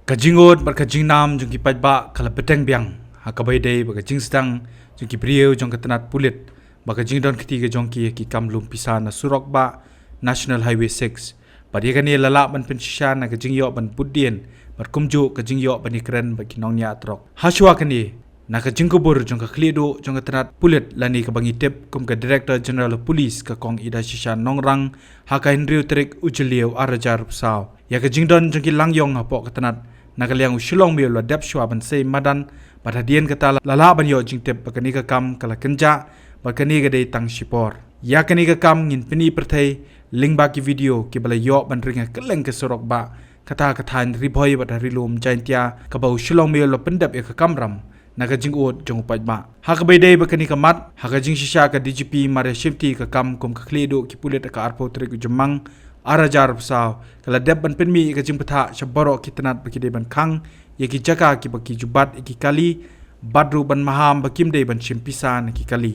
Kajingot berkajing nam jungki pajba kala peteng biang hakabai dei berkajing sedang jungki prieu jong ketenat pulit berkajing don ketiga jongki ki kamlum pisana surok ba National Highway 6 pada kani lalak ban pensishan na kajing yok ban pudien berkumju kajing yok ban ikren bagi nongnya trok haswa kani na kajing kubur jong kaklido jong ketenat pulit lani ke bangi tip kum ke Director General of Police ke kong ida shishan nongrang haka Henry Utrik Ujeliau Arajar Saw ya kajing don jongki langyong hapok ketenat nakaliang usulong mi lo dep shwa ban sei madan badhadien kata lala ban yo jingtep bakani ka kam kala kenja bakani ga dei tang sipor ya kani ka kam ngin pini perthai lingba ki video ki bala yo ban ringa keleng ke sorok ba kata kathan ribhoi badhari lum jaintia ka ba usulong mi lo pendap ya ka kamram naga jing ot jong paj ba ha ka dei bakani ka mat ha ka jing shisha ka DGP mare shifti ka kam kum ka khledo ki pulet ka arpo trek jemang Arajar Saw kala deb ban penmi ka jing patha shabaro kitanat baki de ban khang ye ki jaka ki baki jubat ki kali badru ban maham bakim de ban shimpisan ki kali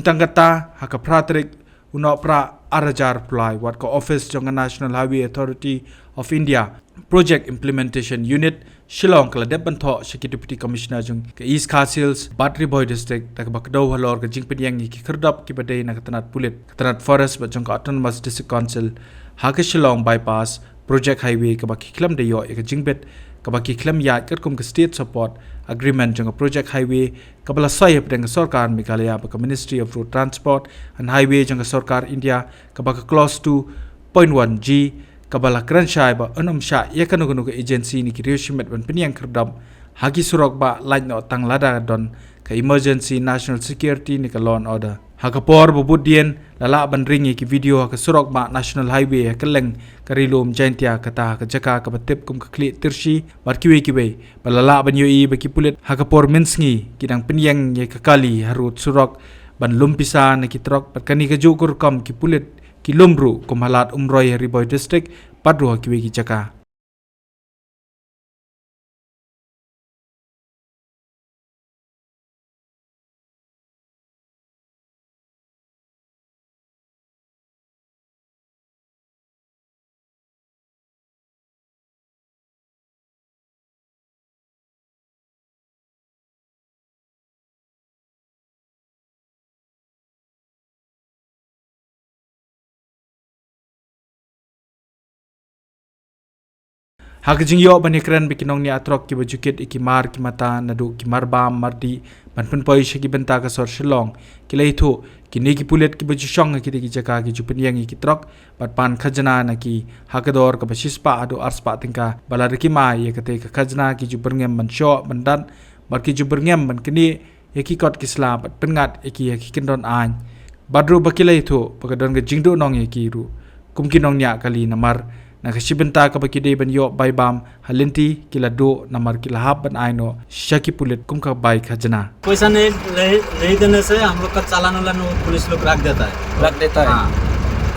tangata haka pratrik uno pra Arajar Ply wat ko office jong National Highway Authority of India Project Implementation Unit Shillong kala deb ban tho shiki Deputy Commissioner jong ke East Castles Battery Boy District tak bakdo halor ka jing penyang ki kherdap ki badai na katanat pulit katanat forest ba jong ka Autonomous District Council Haka Shillong bypass project highway ka baki klam de yo ka jingbet ka baki klam ya kat kum ka state support agreement jong project highway ka bala sai pedang sarkar Meghalaya ba ka Ministry of Road Transport and Highway jong sarkar India ka baka clause 2.1G ka bala kranshai ba anum sha ya kanu ka agency ni ki reshimet ban peniang kerdam hagi surok ba lain no tang lada don ka emergency national security ni ka law and order Hakapor bubudien lala ban ringi ki video ka surok ma National Highway keleng karilum jaintia kata ka jaka ka batip kum ka kli tirshi bar kiwe kiwe balala ban yoi baki pulit hakapor minsngi kidang penyang ye kakali harut surok ban lumpisa na kitrok perkani ka jukur kam ki pulit ki lumru kum halat umroy Riboy District padru kiwe ki jaka Hak jing yo ban ikran bikinong ni atrok ki bajukit ikimar ki mata nadu ki marbam mardi ban pun poi shiki benta ka sor Shillong ki leitho ki ne ki pulet ki bajushong ki ki jaka ki jupen yang ki trok bat pan khajana na ki hakador ka basispa adu arspa tingka balar ki ma ye kate ka khajana ki juberngem ban sho bandan bar ki juberngem ban kini ye ki kot ki sla bat pengat ki kendon an badru bakilai tho pakadon ga jingdo nong ye ki ru kumkinong nya kali namar nakasibenta ka baki de ban yo bai bam halinti kila do namar kila hab ban aino shaki पुलिट kum ka bai खजना पैसा नहीं देने से हम लोग का चालान वाला पुलिस लोग रख देता है हाँ।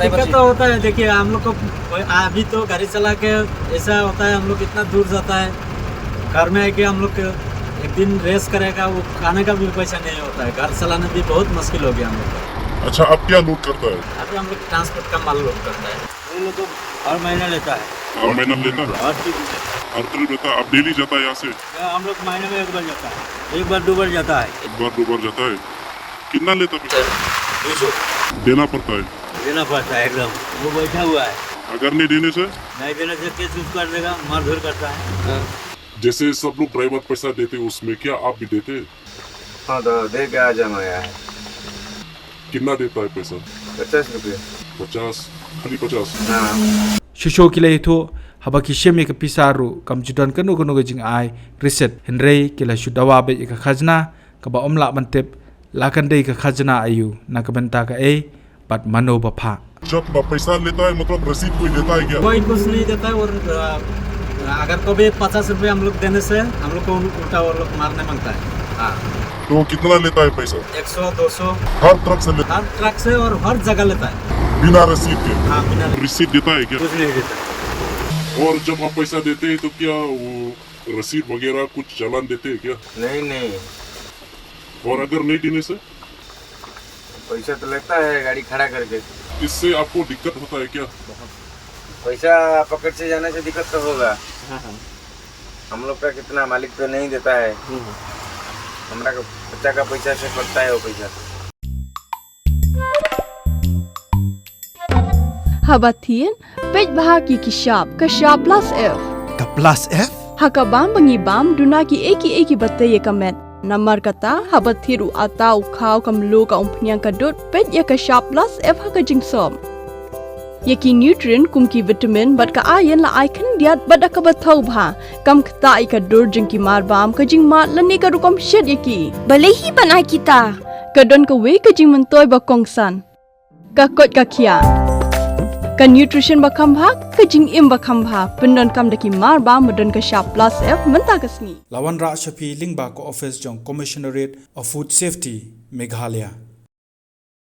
दिक्कत तो होता है देखिए हम लोग को अभी तो गाड़ी चला के ऐसा होता है हम लोग इतना दूर जाता है घर में है कि हम लोग एक दिन रेस करेगा वो खाने का भी पैसा नहीं होता है घर चलाना भी बहुत मुश्किल हो गया हम लोग अच्छा अब क्या लूट करता है अभी हम लोग ट्रांसपोर्ट का माल लोड करता है वो लोग तो हर महीना लेता है हर महीना लेता है हर चीज लेता है हर ट्रिप लेता है अब डेली जाता है यहाँ से हम लोग महीने में एक बार जाता है एक बार दो बार जाता है एक बार दो बार जाता है कितना लेता है पैसा? देना पड़ता है एकदम वो बैठा हुआ है अगर नहीं देने से केस यूज कर देगा मारधर करता है जैसे सब लोग ड्राइवर पैसा देते उसमें क्या आप भी देते हाँ तो दे के आ जाना यार कितना देता है पैसा 50 रुपये 50 खाली 50 हाँ shusho kila itu habaki shemi ka pisaru kam judan kanu kanu jing ai reset henrei kila shudawa be ka khajna ka ba omla bantep lakan dei ka khajna ayu na ka benta ka e bat mano bapha जब पैसा लेता है मतलब रसीद कोई देता है क्या कोई कुछ नहीं देता है और अगर कभी 50 रुपये हम लोग देने से हम लोग को उल्टा वो लोग मारने मांगता है हाँ तो कितना लेता है पैसा 100 200 हर ट्रक से लेता हर ट्रक से और हर जगह लेता है है बिना रसीद के हाँ बिना रसीद देता है क्या कुछ नहीं देता और जब आप पैसा देते हैं तो क्या वो रसीद वगैरह कुछ चालान देते हैं क्या नहीं और अगर नहीं देने से पैसा तो लगता है गाड़ी खड़ा करके इससे आपको दिक्कत होता है क्या पैसा पकड़ से जाने से दिक्कत तो होगा हम लोग का कितना मालिक तो नहीं देता है, हमारा का बच्चा का पैसा से पड़ता है वो पैसा। Habatin, pej bahagi kisap, kasap plus F. Ka plus F? Hakabam bangibam duna ki eki bataya kamet. Namar kata habathiru atau kau kamlu ka umpnyang kadut pej ya kasap plus F haka jingsom. Yaki nutrient kum ki vitamin bat ka ayan la ai kan diat bat ka bathau bha kam kta I ka dur jing ki mar bam ka jing mat lani ka rukom shed yaki. Balehi banai kita. Kadon ka we ka jing mentoy ba kongsan. Ka kot ka kia. Ka nutrition ba khambha ka jing im ba khambha pendon kam daki mar ba modon ka sharp plus F menta kasni. Lawan Ra Shafi Lingba ko office jong Commissionerate of Food Safety Meghalaya.